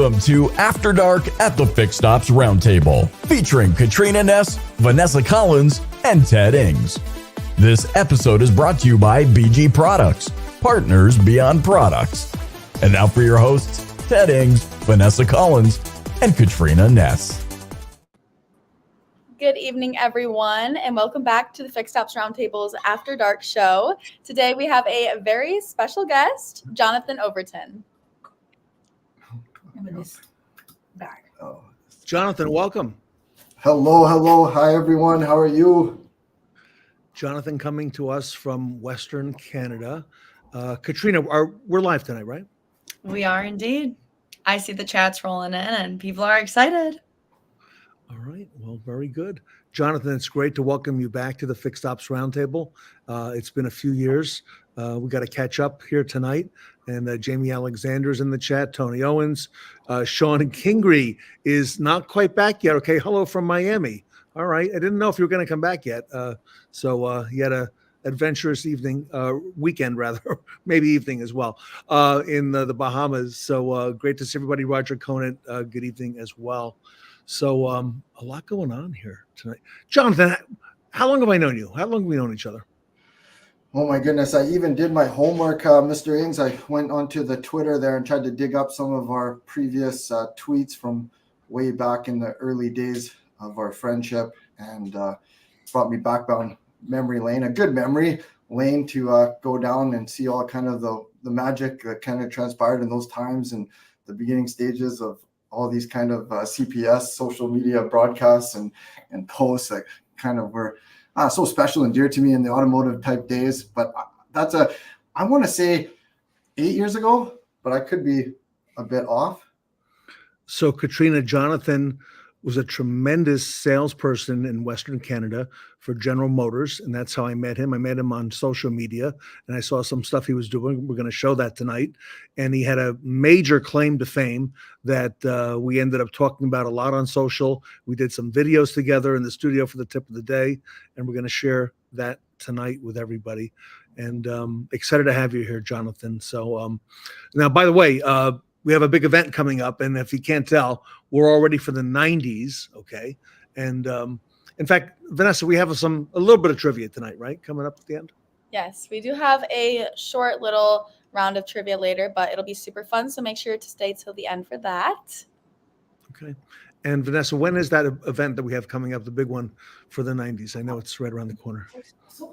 Welcome to After Dark at the Fixed Ops Roundtable, featuring Katrina Ness, Vanessa Collins, and Ted Ings. This episode is brought to you by BG Products, partners beyond products. And now for your hosts, Ted Ings, Vanessa Collins, and Katrina Ness. Good evening, everyone, and welcome back to the Fixed Ops Roundtable's After Dark show. Today we have a very special guest, Jonathan Overton. Jonathan, welcome. Hello. Hi, everyone. How are you? Jonathan coming to us from Western Canada. Katrina, we're live tonight, right? We are indeed. I see the chats rolling in and people are excited. All right. Well, very good. Jonathan, it's great to welcome you back to the Fixed Ops Roundtable. It's been a few years. We got to catch up here tonight. And Jamie Alexander's in the chat, Tony Owens. Sean Kingery is not quite back yet. Okay, hello from Miami. All right. I didn't know if you were going to come back yet. So he had a adventurous weekend rather, maybe evening as well, in the Bahamas. So great to see everybody. Roger Conant, good evening as well. So a lot going on here tonight. Jonathan, how long have I known you? How long have we known each other? Oh, my goodness. I even did my homework, Mr. Ings. I went onto the Twitter there and tried to dig up some of our previous tweets from way back in the early days of our friendship, and brought me back down memory lane, a good memory lane to go down and see all kind of the magic that kind of transpired in those times and the beginning stages of all these kind of CPS, social media broadcasts and posts that kind of were so special and dear to me in the automotive type days. But I want to say 8 years ago, but I could be a bit off. So Katrina, Jonathan was a tremendous salesperson in Western Canada for General Motors, and that's how I met him. I met him on social media, and I saw some stuff he was doing. We're going to show that tonight. And he had a major claim to fame that we ended up talking about a lot on social. We did some videos together in the studio for the tip of the day, and we're going to share that tonight with everybody. And excited to have you here, Jonathan. So now, by the way, we have a big event coming up, and if you can't tell, we're all ready for the 90s, okay? And in fact, Vanessa, we have a little bit of trivia tonight, right? Coming up at the end? Yes, we do have a short little round of trivia later, but it'll be super fun, so make sure to stay till the end for that. Okay. And Vanessa, when is that event that we have coming up, the big one for the 90s? I know it's right around the corner.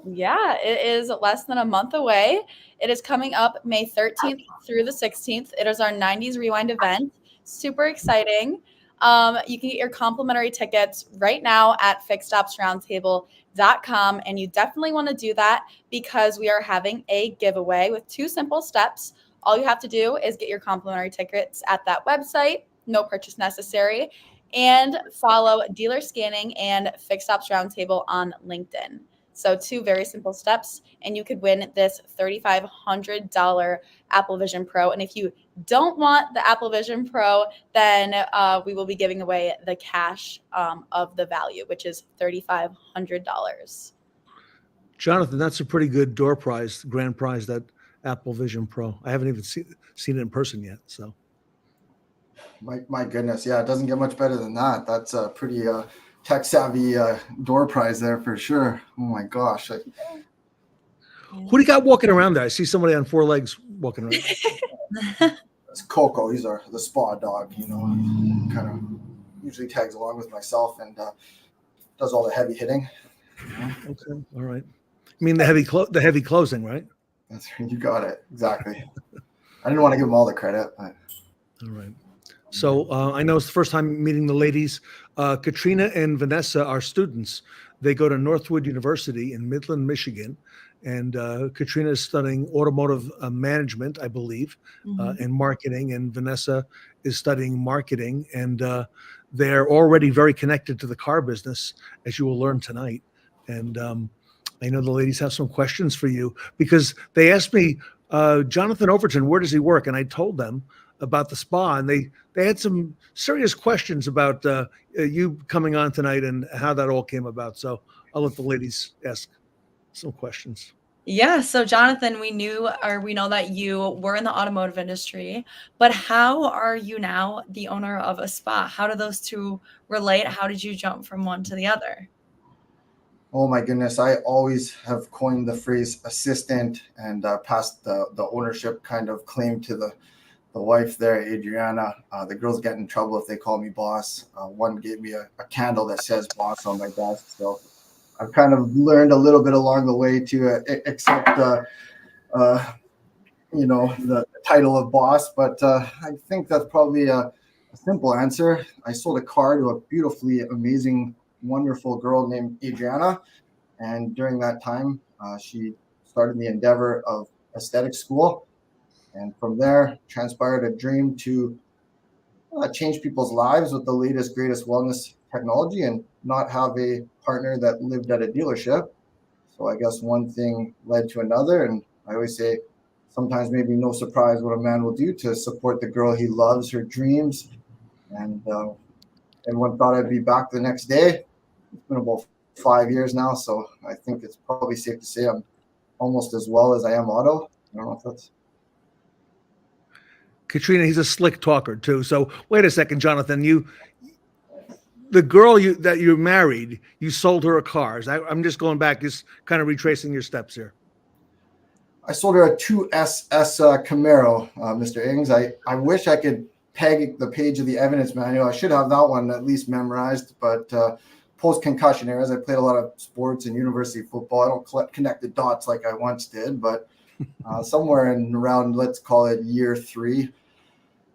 Yeah, it is less than a month away. It is coming up May 13th through the 16th. It is our 90s Rewind event. Super exciting. You can get your complimentary tickets right now at fixedopsroundtable.com. And you definitely want to do that because we are having a giveaway with 2 simple steps. All you have to do is get your complimentary tickets at that website. No purchase necessary. And follow Dealer Scanning and Fixed Ops Roundtable on LinkedIn. So 2 very simple steps, and you could win this $3,500 Apple Vision Pro. And if you don't want the Apple Vision Pro, then we will be giving away the cash of the value, which is $3,500. Jonathan, that's a pretty good door prize, grand prize, that Apple Vision Pro. I haven't even seen it in person yet. So, My goodness. Yeah, it doesn't get much better than that. That's a pretty tech savvy door prize there for sure. Oh my gosh. Who do you got walking around there? I see somebody on 4 legs walking around. It's Coco. He's the spa dog, He kind of usually tags along with myself and does all the heavy hitting. Okay. All right. I mean the heavy closing, right? That's you got it. Exactly. I didn't want to give him all the credit, but all right. So I know it's the first time meeting the ladies. Katrina and Vanessa are students. They go to Northwood University in Midland, Michigan. And Katrina is studying automotive management, I believe, and marketing. And Vanessa is studying marketing. And they're already very connected to the car business, as you will learn tonight. And I know the ladies have some questions for you because they asked me, Jonathan Overton, where does he work? And I told them about the spa, and they had some serious questions about you coming on tonight and how that all came about. So I'll let the ladies ask some questions. Yeah. So Jonathan, we know that you were in the automotive industry, but how are you now the owner of a spa? How do those two relate? How did you jump from one to the other? Oh my goodness, I always have coined the phrase assistant and passed the ownership kind of claim to the wife there, Adriana. The girls get in trouble if they call me boss. One gave me a candle that says boss on my desk. So I've kind of learned a little bit along the way to accept, uh, the title of boss. But I think that's probably a simple answer. I sold a car to a beautifully amazing, wonderful girl named Adriana. And during that time, she started the endeavor of aesthetic school. And from there, transpired a dream to change people's lives with the latest, greatest wellness technology and not have a partner that lived at a dealership. So I guess one thing led to another. And I always say, sometimes maybe no surprise what a man will do to support the girl he loves, her dreams. And everyone thought I'd be back the next day. It's been about 5 years now. So I think it's probably safe to say I'm almost as well as I am auto. I don't know if that's. Katrina, he's a slick talker too. So wait a second, Jonathan. The girl that you married, you sold her a car. I'm just going back, just kind of retracing your steps here. I sold her a 2SS Camaro, Mr. Ings. I wish I could peg the page of the evidence manual. I should have that one at least memorized, but post-concussion eras, I played a lot of sports and university football. I don't connect the dots like I once did, but somewhere in around, let's call it year 3,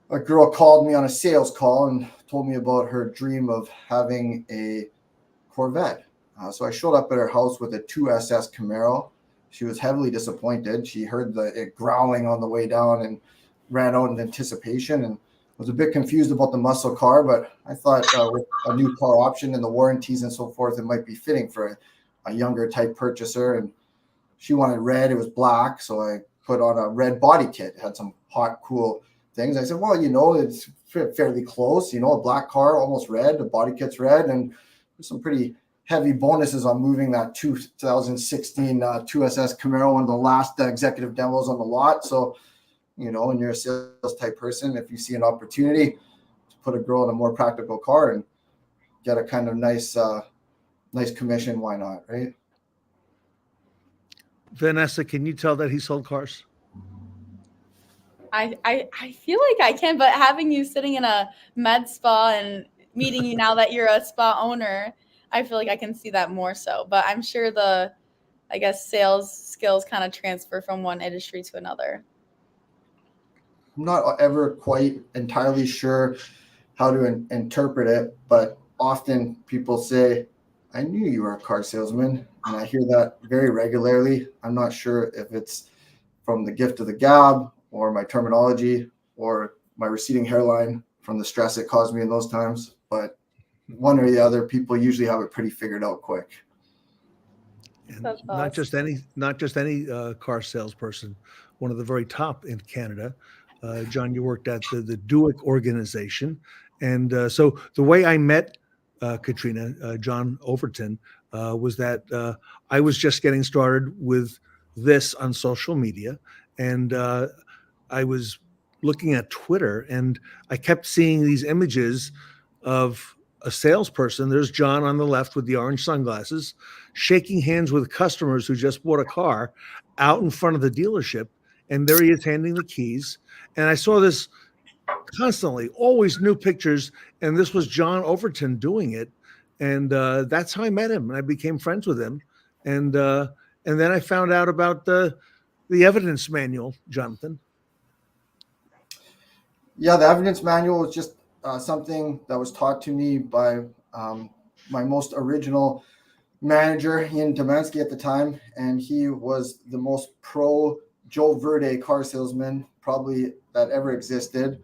a girl called me on a sales call and told me about her dream of having a Corvette. So I showed up at her house with a 2SS Camaro. She was heavily disappointed. She heard it growling on the way down and ran out in anticipation and was a bit confused about the muscle car, but I thought with a new car option and the warranties and so forth, it might be fitting for a younger type purchaser. And she wanted red. It was black. So I put on a red body kit. It had some hot, cool things. I said, well, it's fairly close, a black car, almost red, the body kit's red, and there's some pretty heavy bonuses on moving that 2016 2SS Camaro, one of the last executive demos on the lot. So, when you're a sales type person, if you see an opportunity to put a girl in a more practical car and get a kind of nice commission, why not, right? Vanessa, can you tell that he sold cars? I feel like I can, but having you sitting in a med spa and meeting you now that you're a spa owner, I feel like I can see that more so. But I'm sure sales skills kind of transfer from one industry to another. I'm not ever quite entirely sure how to interpret it, but often people say, I knew you were a car salesman. And I hear that very regularly. I'm not sure if it's from the gift of the gab or my terminology or my receding hairline from the stress it caused me in those times. But one or the other, people usually have it pretty figured out quick. And not just any car salesperson, one of the very top in Canada. John, you worked at the Duick organization. And so the way I met Katrina, John Overton, was that I was just getting started with this on social media. And I was looking at Twitter and I kept seeing these images of a salesperson. There's John on the left with the orange sunglasses, shaking hands with customers who just bought a car out in front of the dealership. And there he is handing the keys. And I saw this constantly, always new pictures. And this was John Overton doing it. And that's how I met him. And I became friends with him. And then I found out about the evidence manual, Jonathan. Yeah, the evidence manual was just something that was taught to me by my most original manager, Ian Domansky at the time. And he was the most pro Joe Verde car salesman probably that ever existed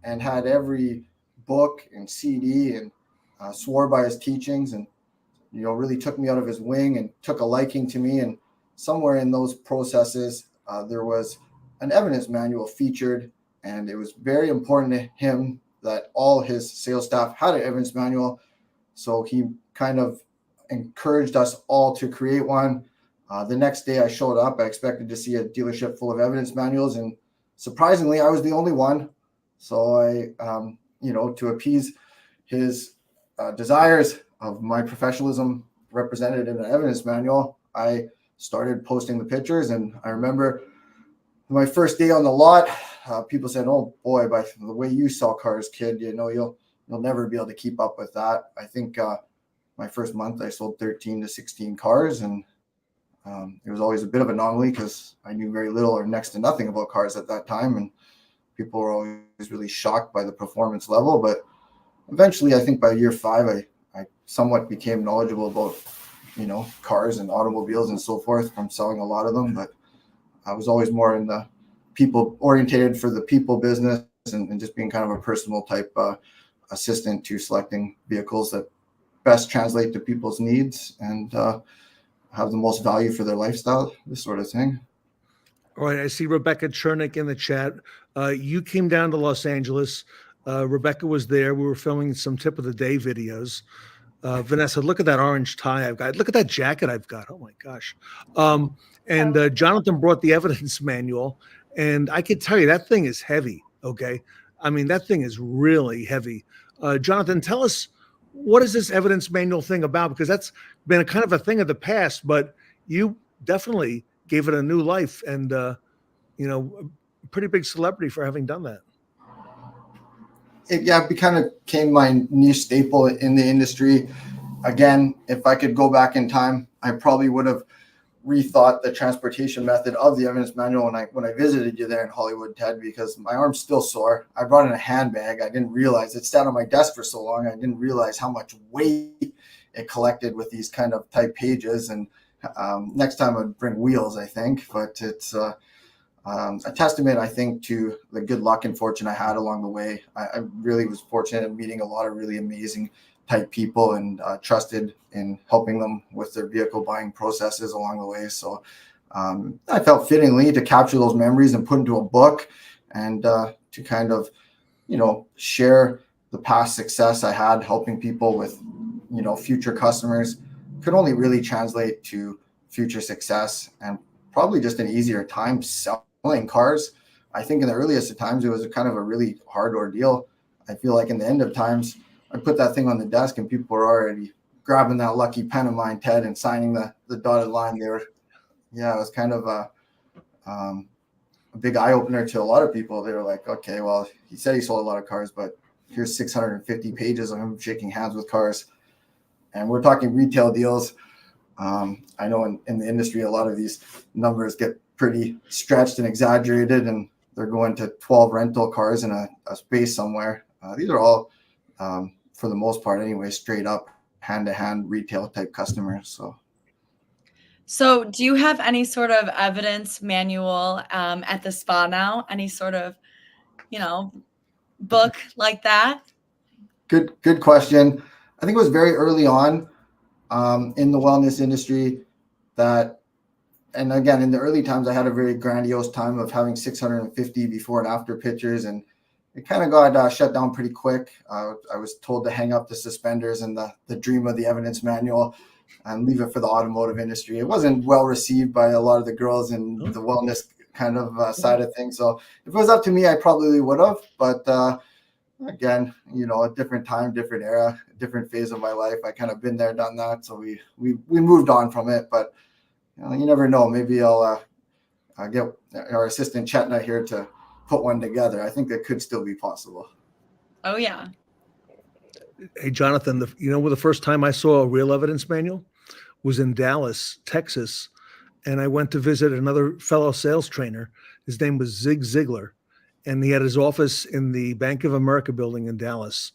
and had every book and CD and swore by his teachings and, really took me out of his wing and took a liking to me. And somewhere in those processes, there was an evidence manual featured. And it was very important to him that all his sales staff had an evidence manual. So he kind of encouraged us all to create one. The next day I showed up, I expected to see a dealership full of evidence manuals, and surprisingly, I was the only one. So I, to appease his desires of my professionalism represented in an evidence manual, I started posting the pictures. And I remember my first day on the lot, people said, "Oh boy, by the way you sell cars, kid, you'll never be able to keep up with that." I think my first month I sold 13 to 16 cars, and it was always a bit of an anomaly because I knew very little or next to nothing about cars at that time, and people were always really shocked by the performance level. But eventually, I think by year 5, I somewhat became knowledgeable about cars and automobiles and so forth from selling a lot of them. But I was always more in the people orientated for the people business, and just being kind of a personal type assistant to selecting vehicles that best translate to people's needs and have the most value for their lifestyle, this sort of thing. All right, I see Rebecca Chernick in the chat. You came down to Los Angeles. Rebecca was there. We were filming some tip of the day videos. Vanessa, look at that orange tie I've got. Look at that jacket I've got. Oh my gosh. And Jonathan brought the evidence manual, and I can tell you that thing is heavy. Okay. I mean, that thing is really heavy. Jonathan, tell us, what is this evidence manual thing about? Because that's been a kind of a thing of the past, but you definitely gave it a new life, and a pretty big celebrity for having done that. It kind of became my new staple in the industry. Again, if I could go back in time, I probably would have rethought the transportation method of the evidence manual when I visited you there in Hollywood, Ted, because my arm's still sore. I brought in a handbag. I didn't realize it sat on my desk for so long. I didn't realize how much weight it collected with these kind of type pages. And next time I'd bring wheels, I think. But it's a testament, I think, to the good luck and fortune I had along the way. I really was fortunate in meeting a lot of really amazing type people, and trusted in helping them with their vehicle buying processes along the way. So I felt fittingly to capture those memories and put into a book, and to kind of, share the past success I had helping people with, future customers could only really translate to future success, and probably just an easier time selling cars. I think in the earliest of times, it was kind of a really hard ordeal. I feel like in the end of times, I put that thing on the desk and people were already grabbing that lucky pen of mine, Ted, and signing the dotted line. It was kind of a big eye opener to a lot of people. They were like, okay, well, he said he sold a lot of cars, but here's 650 pages of him shaking hands with cars. And we're talking retail deals. I know in the industry, a lot of these numbers get pretty stretched and exaggerated, and they're going to 12 rental cars in a space somewhere. These are all, for the most part anyway, straight up hand-to-hand retail type customers. So do you have any sort of evidence manual at the spa now? Any sort of, book like that? Good question. I think it was very early on in the wellness industry and again, in the early times, I had a very grandiose time of having 650 before and after pictures, and it kind of got shut down pretty quick. I was told to hang up the suspenders and the dream of the evidence manual and leave it for the automotive industry. It wasn't well received by a lot of the girls in the wellness kind of side of things. So if it was up to me, I probably would have. But again, a different time, different era, different phase of my life. I kind of been there, done that. So we moved on from it. But you never know. Maybe I'll get our assistant Chetna here to put one together. I think that could still be possible. Oh yeah. Hey, Jonathan, the first time I saw a real evidence manual was in Dallas, Texas. And I went to visit another fellow sales trainer. His name was Zig Ziglar. And he had his office in the Bank of America building in Dallas.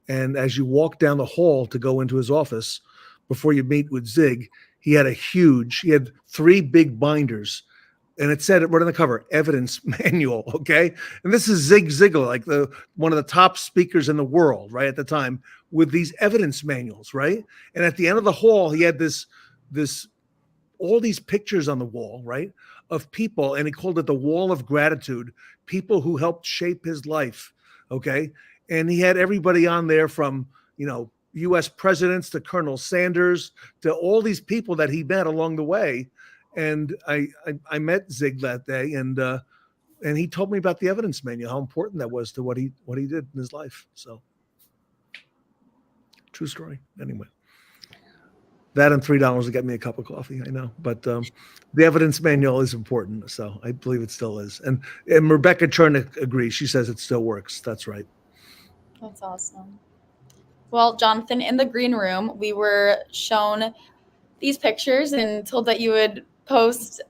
And as you walk down the hall to go into his office, before you meet with Zig, he had 3 big binders, and it said right on the cover, evidence manual. Okay. And this is Zig Ziglar, like one of the top speakers in the world, right, at the time, with these evidence manuals. Right. And at the end of the hall, he had all these pictures on the wall, right, of people, and he called it the wall of gratitude, people who helped shape his life. Okay. And he had everybody on there from, U.S. presidents to Colonel Sanders to all these people that he met along the way. And I met Zig that day, and he told me about the evidence manual, how important that was to what he did in his life. So, true story. Anyway, that and $3 to get me a cup of coffee. I know, but the evidence manual is important, so I believe it still is. And Rebecca Chernick agrees. She says it still works. That's right. That's awesome. Well, Jonathan, in the green room, we were shown these pictures and told that you would post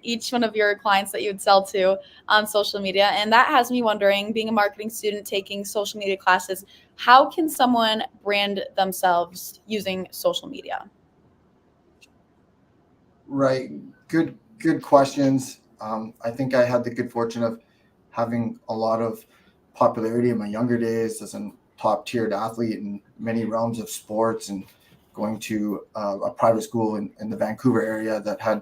each one of your clients that you would sell to on social media. And that has me wondering, being a marketing student taking social media classes, how can someone brand themselves using social media? Right. Good questions. I think I had the good fortune of having a lot of popularity in my younger days as a top tiered athlete in many realms of sports, and going to a private school in the Vancouver area that had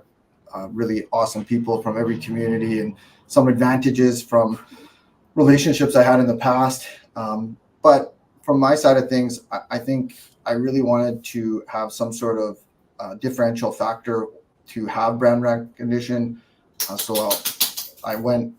really awesome people from every community, and some advantages from relationships I had in the past. But from my side of things, I think I really wanted to have some sort of differential factor to have brand recognition. So I went,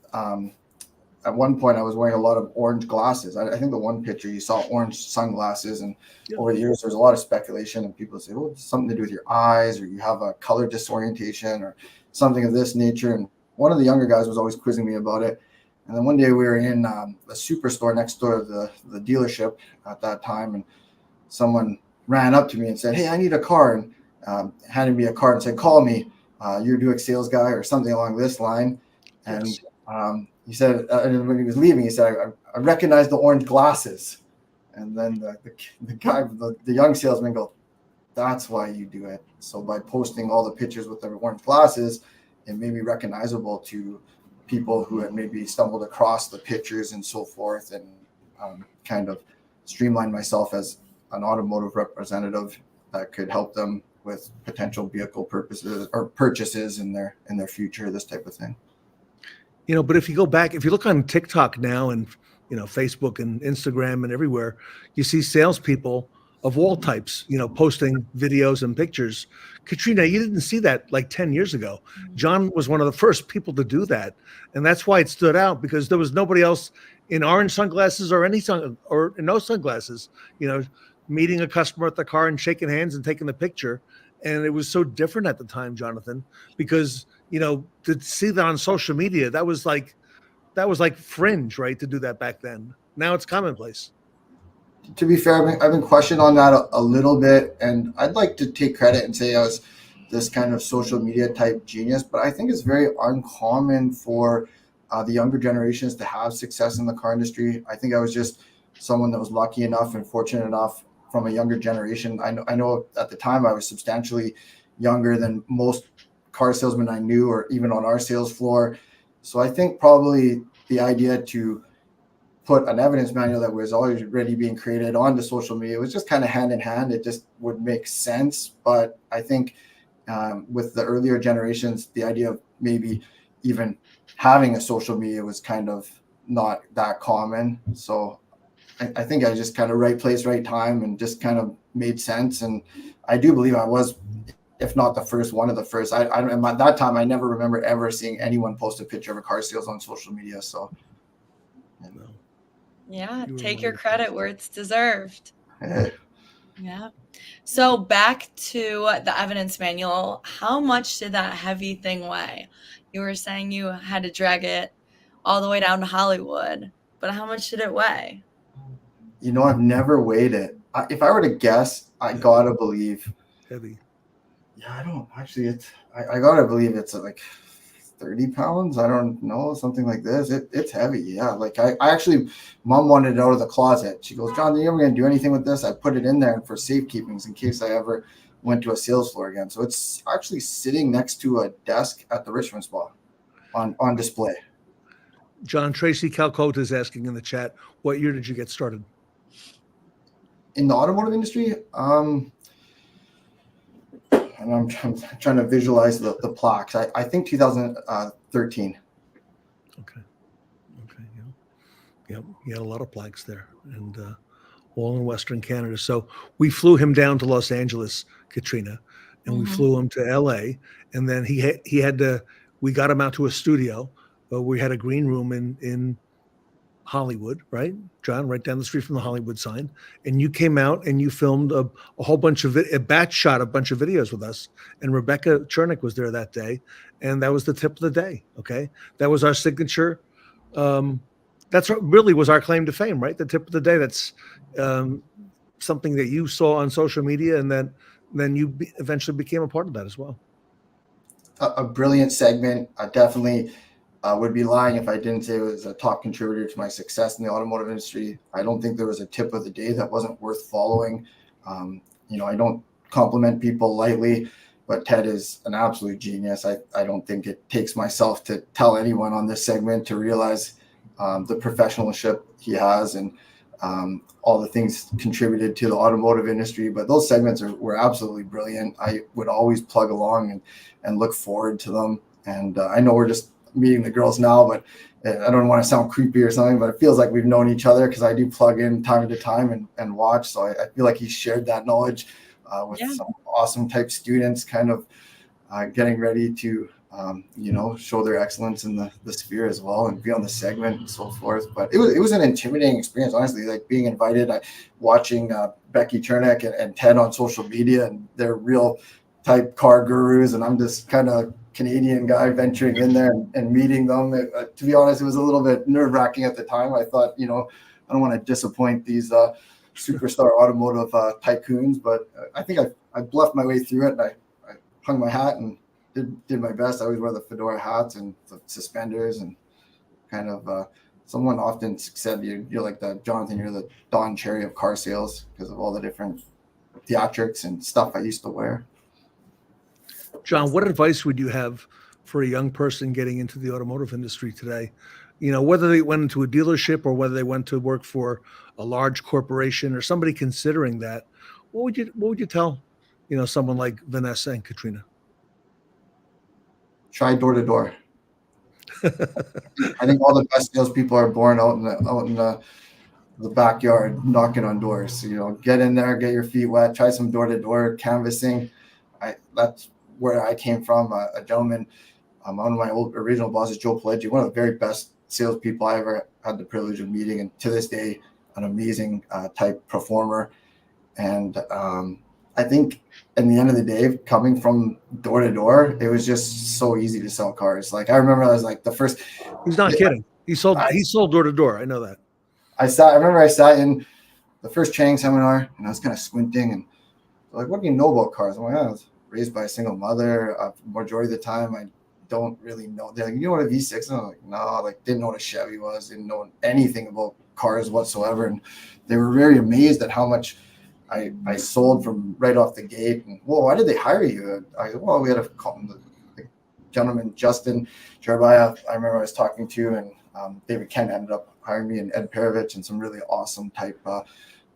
at one point I was wearing a lot of orange glasses. I think the one picture you saw orange sunglasses, and over the years there's a lot of speculation, and people say, well, it's something to do with your eyes, or you have a color disorientation or something of this nature. And one of the younger guys was always quizzing me about it. And then one day we were in a superstore next door to the dealership at that time, and someone ran up to me and said, hey, I need a car, and handed me a card and said, call me, you're doing sales guy, or something along this line. And he said, and when he was leaving, he said, I recognize the orange glasses. And then the guy, the young salesman go, that's why you do it. So by posting all the pictures with the orange glasses, it made me recognizable to people who had maybe stumbled across the pictures and so forth, and kind of streamlined myself as an automotive representative that could help them with potential vehicle purposes or purchases in their future, this type of thing. But if you go back, if you look on TikTok now, and Facebook and Instagram and everywhere, you see salespeople of all types, posting videos and pictures. Katrina, you didn't see that like 10 years ago. John was one of the first people to do that. And that's why it stood out, because there was nobody else in orange sunglasses or or no sunglasses, meeting a customer at the car and shaking hands and taking the picture. And it was so different at the time, Jonathan, because, to see that on social media, that was like fringe, right? To do that back then. Now it's commonplace. To be fair, I've been questioned on that a little bit, and I'd like to take credit and say I was this kind of social media type genius, but I think it's very uncommon for the younger generations to have success in the car industry. I think I was just someone that was lucky enough and fortunate enough from a younger generation. I know at the time I was substantially younger than most car salesmen I knew, or even on our sales floor. So I think probably the idea to put an evidence manual that was already being created onto social media was just kind of hand in hand. It just would make sense. But I think with the earlier generations, the idea of maybe even having a social media was kind of not that common. So I think I just kind of right place, right time, and just kind of made sense. And I do believe I was, if not the first, one of the first. I at that time, I never remember ever seeing anyone post a picture of a car sales on social media. So, yeah, take your credit where it's deserved. Yeah. So back to the evidence manual, how much did that heavy thing weigh? You were saying you had to drag it all the way down to Hollywood, but how much did it weigh? I've never weighed it. If I were to guess, I gotta believe heavy. Yeah, I don't actually. I gotta believe it's like 30 pounds. I don't know, something like this. It's heavy. Yeah. Like I actually, mom wanted it out of the closet. She goes, John, are you ever going to do anything with this? I put it in there for safekeepings in case I ever went to a sales floor again. So it's actually sitting next to a desk at the Richmond Spa on display. John, Tracy Calcota is asking in the chat, what year did you get started? In the automotive industry? And I'm trying to visualize the plaques. I think 2013. Okay. Yeah. He had a lot of plaques there, and all in Western Canada. So we flew him down to Los Angeles, Katrina, and we flew him to LA, and then we got him out to a studio. We had a green room in Hollywood, right, John, right down the street from the Hollywood sign. And you came out and you filmed a whole bunch of a batch shot, a bunch of videos with us. And Rebecca Chernick was there that day, and that was the tip of the day. Okay, that was our signature. That's what really was our claim to fame, right? The tip of the day. That's something that you saw on social media, and then you eventually became a part of that as well. A brilliant segment. I definitely would be lying if I didn't say it was a top contributor to my success in the automotive industry. I don't think there was a tip of the day that wasn't worth following. I don't compliment people lightly, but Ted is an absolute genius. I don't think it takes myself to tell anyone on this segment to realize the professionalship he has and all the things contributed to the automotive industry. But those segments were absolutely brilliant. I would always plug along and look forward to them. And I know we're just meeting the girls now, but I don't want to sound creepy or something, but it feels like we've known each other because I do plug in time to time and watch. So I feel like he shared that knowledge with some awesome type students kind of getting ready to, show their excellence in the sphere as well and be on the segment and so forth. But it was an intimidating experience, honestly, like being invited, watching Becky Chernick and Ted on social media, and they're real type car gurus. And I'm just kind of Canadian guy venturing in there and meeting them. To be honest, it was a little bit nerve-wracking at the time. I thought, I don't want to disappoint these superstar automotive tycoons, but I think I bluffed my way through it, and I hung my hat and did my best. I always wear the fedora hats and the suspenders, and kind of someone often said you're like Jonathan, you're the Don Cherry of car sales because of all the different theatrics and stuff I used to wear. John, what advice would you have for a young person getting into the automotive industry today? Whether they went into a dealership or whether they went to work for a large corporation or somebody considering that, what would you tell, someone like Vanessa and Katrina? Try door to door. I think all the best salespeople are born out in the backyard knocking on doors. Get in there, get your feet wet, try some door to door canvassing. That's where I came from. A gentleman, one of my old original bosses, Joe Pileggi, one of the very best salespeople I ever had the privilege of meeting, and to this day, an amazing type performer. And I think in the end of the day, coming from door to door, it was just so easy to sell cars. Like I remember, I was like the first. He's not kidding. He sold door to door. I know that. I remember I sat in the first training seminar, and I was kind of squinting, and like, what do you know about cars? I'm like, I was raised by a single mother. Majority of the time, I don't really know. They're like, you know what a V6? And I'm like, no, like didn't know what a Chevy was, didn't know anything about cars whatsoever. And they were very amazed at how much I sold from right off the gate. And, well, why did they hire you? We had a the gentleman, Justin Jeremiah, I remember I was talking to, and David Kent ended up hiring me, and Ed Perovich, and some really awesome type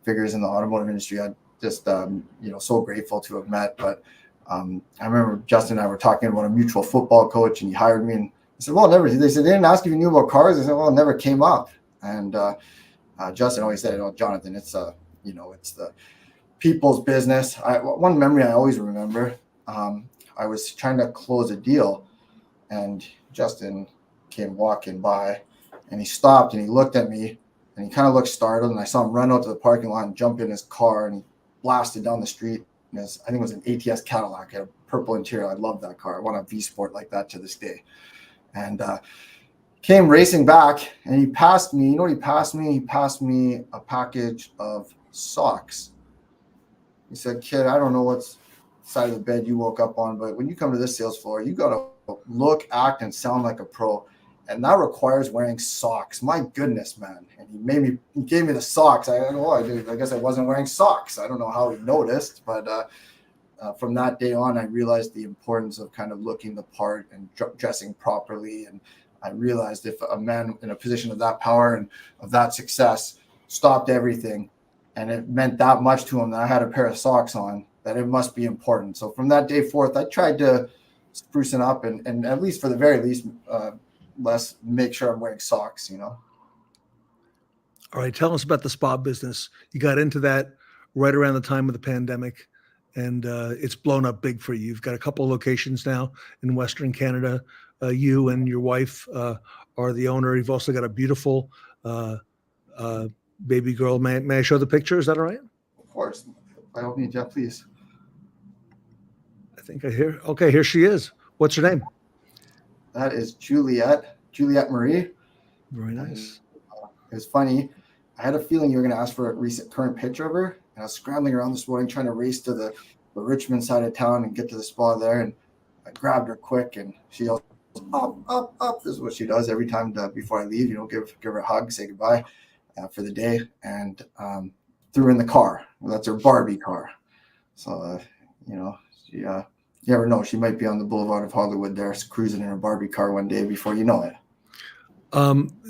figures in the automotive industry. I just, so grateful to have met. But I remember Justin and I were talking about a mutual football coach, and he hired me, and I said, well, never. They said, they didn't ask if you knew about cars. I said, well, it never came up. And Justin always said, Jonathan, it's it's the people's business. One memory I always remember, I was trying to close a deal, and Justin came walking by, and he stopped and he looked at me, and he kind of looked startled, and I saw him run out to the parking lot and jump in his car, and he blasted down the street. I think it was an ATS Cadillac. It had a purple interior. I love that car. I want a V Sport like that to this day. And came racing back, and he passed me. You know what he passed me? He passed me a package of socks. He said, kid, I don't know what side of the bed you woke up on, but when you come to this sales floor, you got to look, act, and sound like a pro. And that requires wearing socks. My goodness, man. And he gave me the socks. I guess I wasn't wearing socks. I don't know how he noticed, but from that day on, I realized the importance of kind of looking the part and dressing properly. And I realized if a man in a position of that power and of that success stopped everything, and it meant that much to him that I had a pair of socks on, that it must be important. So from that day forth, I tried to spruce it up and at least for the very least, let's make sure I'm wearing socks, All right. Tell us about the spa business. You got into that right around the time of the pandemic. and it's blown up big for you. You've got a couple of locations now in Western Canada. You and your wife are the owner. You've also got a beautiful baby girl. May I show the picture? Is that all right? Of course. By all means, yeah, please. I think I hear. Okay, here she is. What's her name? That is Juliet Marie. Very nice. It was funny. I had a feeling you were going to ask for a recent current picture of her. And I was scrambling around this morning trying to race to the Richmond side of town and get to the spa there. And I grabbed her quick, and she yelled, up. This is what she does every time before I leave. Give her a hug, say goodbye for the day, and threw her in the car. Well, that's her Barbie car. So, she, you never know. She might be on the Boulevard of Hollywood there, cruising in her Barbie car one day before you know it.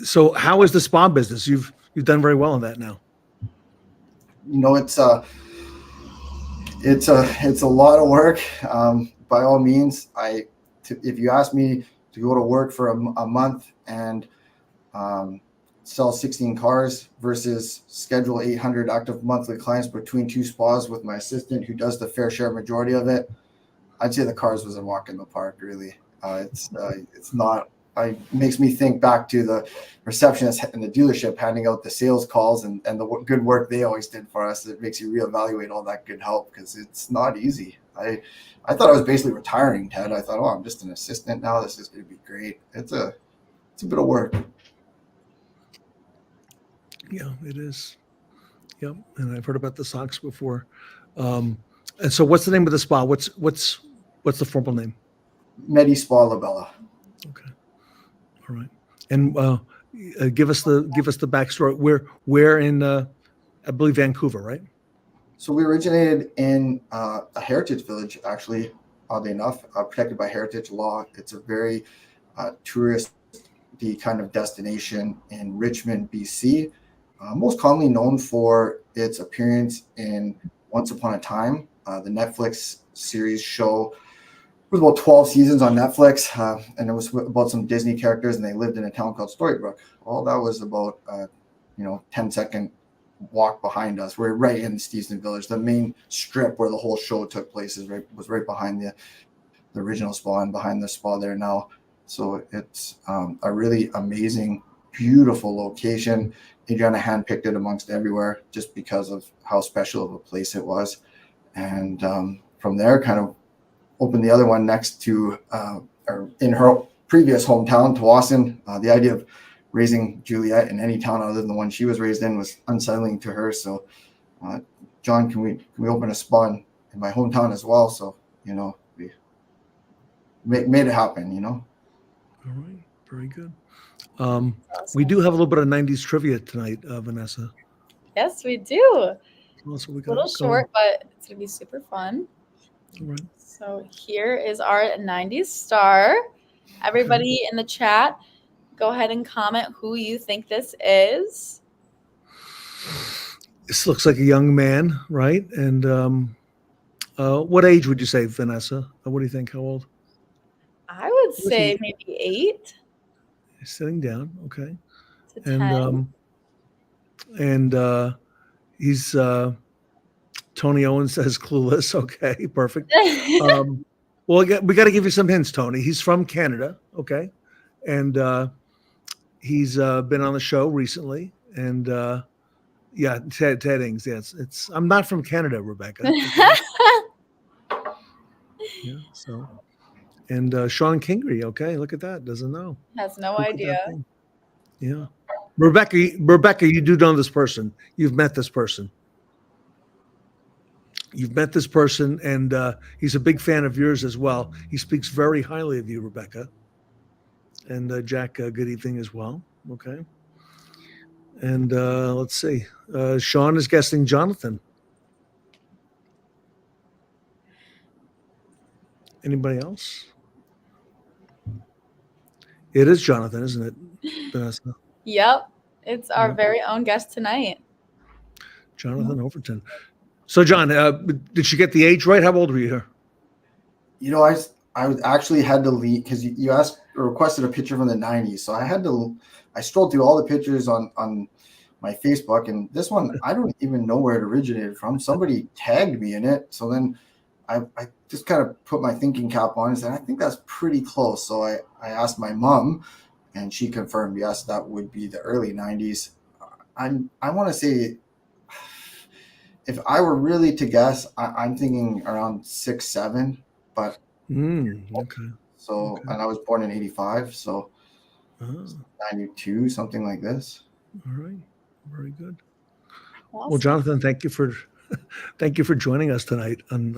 So how is the spa business? You've done very well in that now. It's a lot of work. By all means, if you ask me to go to work for a month and sell 16 cars versus schedule 800 active monthly clients between two spas with my assistant who does the fair share majority of it, I'd say the cars was a walk in the park. Really, it's not. It makes me think back to the receptionist in the dealership handing out the sales calls and the good work they always did for us. It makes you reevaluate all that good help because it's not easy. I thought I was basically retiring, Ted. I thought, I'm just an assistant now. This is going to be great. It's a bit of work. Yeah, it is. Yep, and I've heard about the socks before. And so, what's the name of the spa? What's the formal name? Medi Spa La Bella. Okay. All right, and give us the backstory. Where in I believe Vancouver, right? So we originated in a heritage village, actually, oddly enough, protected by heritage law. It's a very touristy kind of destination in Richmond, BC. Most commonly known for its appearance in Once Upon a Time, the Netflix series show. It was about 12 seasons on Netflix, and it was about some Disney characters, and they lived in a town called Storybrooke. Well, that was about 10-second walk behind us. We're right in Steveston Village. The main strip where the whole show took place was right behind the original spa and behind the spa there now. So it's a really amazing, beautiful location. Adriana handpicked it amongst everywhere just because of how special of a place it was. And from there, kind of opened the other one next to, or in her previous hometown, Tawasin. The idea of raising Juliet in any town other than the one she was raised in was unsettling to her. So, John, can we open a spa in my hometown as well? So, we made it happen, All right. Very good. Awesome. We do have a little bit of 90s trivia tonight, Vanessa. Yes, we do. Also, we a little short, but it's going to be super fun. All right. So here is our 90s star. Everybody in the chat, go ahead and comment who you think this is. This looks like a young man, right? And what age would you say, Vanessa? What do you think? How old? I would say maybe 8. He's sitting down, okay. To 10. And he's Tony Owen says clueless. Okay, perfect. Well, we got to give you some hints, Tony. He's from Canada, okay, and he's been on the show recently. And yeah, Ted Ings. Yes, it's. I'm not from Canada, Rebecca. Okay? Yeah. So, and Sean Kingery. Okay, look at that. Doesn't know. Has no idea. Yeah, Rebecca, you do know this person. You've met this person. You've met this person, and he's a big fan of yours as well. He speaks very highly of you, Rebecca. And Jack, good evening as well. Okay. And let's see. Sean is guessing Jonathan. Anybody else? It is Jonathan, isn't it, Vanessa? Yep. It's our very own guest tonight. Jonathan Overton. So, John, did she get the age right? How old were you here? I actually had to leave because you asked or requested a picture from the 90s. So I strolled through all the pictures on my Facebook, and this one, I don't even know where it originated from. Somebody tagged me in it. So then I just kind of put my thinking cap on and said, I think that's pretty close. So I asked my mom, and she confirmed, yes, that would be the early 90s. I want to say, if I were really to guess, I'm thinking around 6, 7, but Okay. so, Okay. and I was born in 85, so Ah, 92, something like this. all right. Very good. Well, Awesome. Jonathan, thank you for joining us tonight on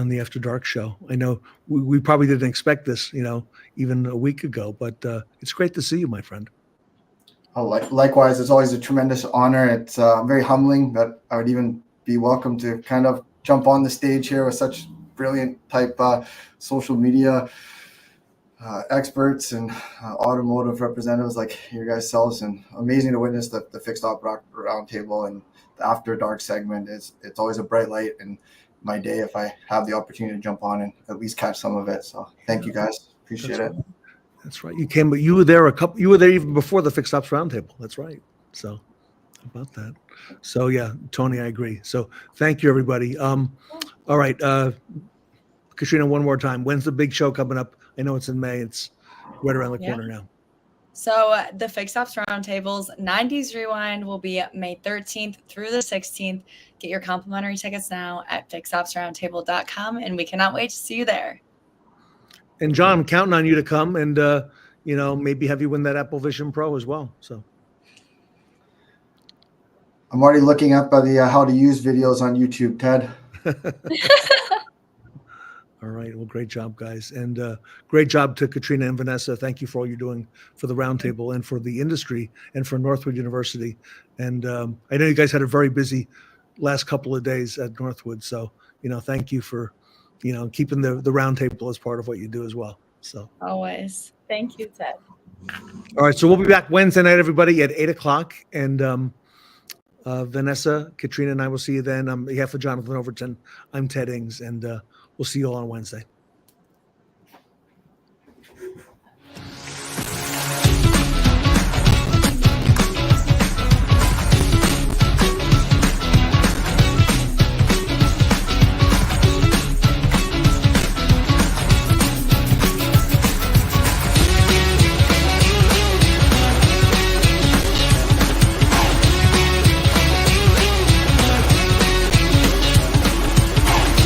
the After Dark show. I know we probably didn't expect this, even a week ago, but it's great to see you, my friend. Oh, likewise, it's always a tremendous honor. It's very humbling that I would even be welcome to kind of jump on the stage here with such brilliant type social media experts and automotive representatives like your guys selves, and amazing to witness the Fixed Op Roundtable and the After Dark segment. It's always a bright light in my day if I have the opportunity to jump on and at least catch some of it. So thank you guys. Appreciate it. Right. That's right. You were there you were there even before the Fixed Ops Roundtable. That's right. So about that. So yeah, Tony, I agree. So thank you, everybody. All right. Katrina, one more time. When's the big show coming up? I know it's in May. It's right around the corner now. So the Fixed Ops Roundtable's 90s Rewind will be May 13th through the 16th. Get your complimentary tickets now at fixopsroundtable.com, and we cannot wait to see you there. And John, I'm counting on you to come and maybe have you win that Apple Vision Pro as well. So I'm already looking up the how to use videos on YouTube, Ted. All right. Well, great job, guys. And great job to Katrina and Vanessa. Thank you for all you're doing for the roundtable and for the industry and for Northwood University. And I know you guys had a very busy last couple of days at Northwood. So, thank you for, keeping the roundtable as part of what you do as well. So Always. Thank you, Ted. all right. So we'll be back Wednesday night, everybody, at 8:00. And Vanessa, Katrina, and I will see you then. On behalf of Jonathan Overton, I'm Ted Ings, and we'll see you all on Wednesday.